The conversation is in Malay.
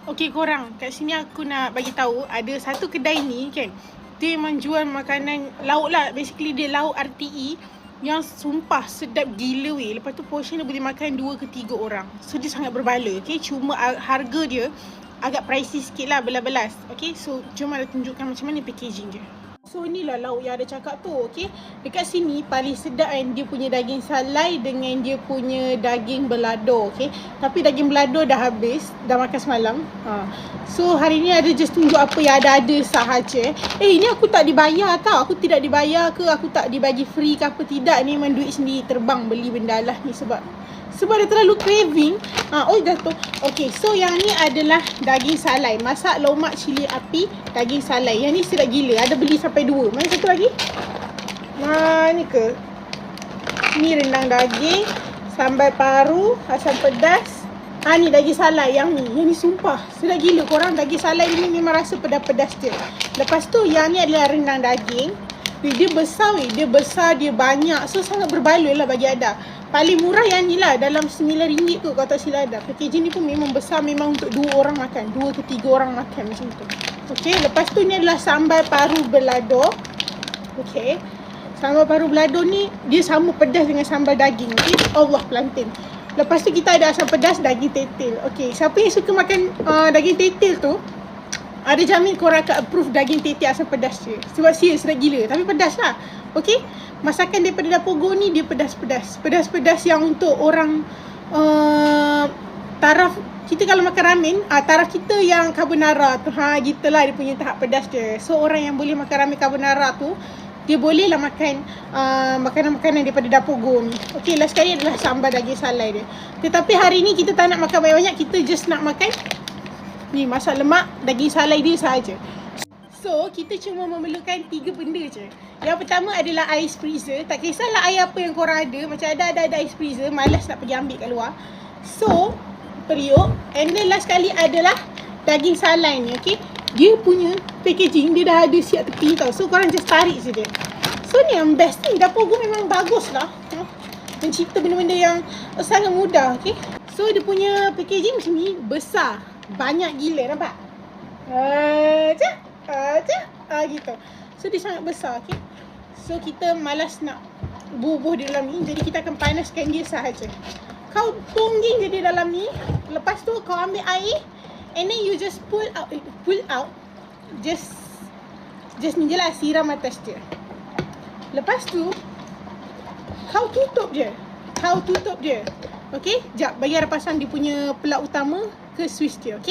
Okey korang, kat sini aku nak bagi tahu ada satu kedai ni kan. Dia memang jual makanan lauk lah. Basically dia lauk RTE yang sumpah sedap gila weh. Lepas tu portion dia boleh makan 2 ke 3 orang. So dia sangat berbala. Okay, cuma harga dia agak pricey sikit lah, belas-belas. Okay, so jom ada tunjukkan macam mana packaging dia. So inilah lauk yang ada cakap tu. Okay, dekat sini paling sedap kan dia punya daging salai dengan dia punya daging belado. Okay, tapi daging belado dah habis, dah makan semalam. So hari ni ada just tunjuk apa yang ada sahaja. Ini aku tak dibayar tau. Aku tidak dibayar ke, aku tak dibagi free ke apa tidak. Ni memang duit sendiri terbang beli benda lah ni sebab dia terlalu craving. Jatuh. Okay, so yang ni adalah daging salai. Masak lomak cili api daging salai. Yang ni sedap gila. Ada beli sampai 2. Mana satu lagi? Ni ke? Ni rendang daging, sambal paru, asam pedas. Ni daging salai yang ni. Yang ni sumpah sedap gila korang. Daging salai ni memang rasa pedas-pedas dia. Lepas tu yang ni adalah rendang daging. Dia besar weh. Dia besar, dia banyak. So sangat berbaloi lah bagi Ada. Paling murah yang ni lah, dalam RM9 tu kalau tak silap Ada. Packaging ni pun memang besar, memang untuk 2 orang makan, 2 ke 3 orang makan macam tu. Okay, lepas tu ni adalah sambal paru belado. Okay, sambal paru belado ni dia sama pedas dengan sambal daging. Okay, Allah pelantin. Lepas tu kita ada asam pedas daging tetel. Okay, siapa yang suka makan daging tetel tu, ada jamin korang akan approve daging tetel asam pedas je. Sebab serius sedap gila, tapi pedas lah. Okay, masakan daripada Dapur Go ni dia pedas-pedas. Pedas-pedas yang untuk orang taraf kita kalau makan ramen, taraf kita yang carbonara tu, gitulah dia punya tahap pedas dia. So orang yang boleh makan ramen carbonara tu, dia boleh lah makan makanan-makanan daripada Dapur Go ni. Okay, last sekali adalah sambal daging salai dia. Tetapi hari ni kita tak nak makan banyak-banyak, kita just nak makan ni masak lemak daging salai dia sahaja. So, kita cuma memerlukan 3 benda je. Yang pertama adalah ais freezer. Tak kisahlah air apa yang korang ada. Macam ada ais freezer, malas nak pergi ambil kat luar. So, periuk. And then last sekali adalah daging salai ni, okay. Dia punya packaging, dia dah ada siap tepi tau. So, korang just tarik je dia. So, ni yang best ni. Dapur Go memang bagus lah. Mencipta benda-benda yang sangat mudah, okay. So, dia punya packaging macam ni, besar. Banyak gila, nampak? Gitu. So dia sangat besar, okay. So kita malas nak bubuh di dalam ni, jadi kita akan panaskan dia sahaja. Kau tungging je di dalam ni. Lepas tu kau ambil air, and then you just pull out. Just ni je lah, siram atas dia. Lepas tu kau tutup je. Okay, jap bagi Ada pasang dia punya pelak utama ke switch dia, okay.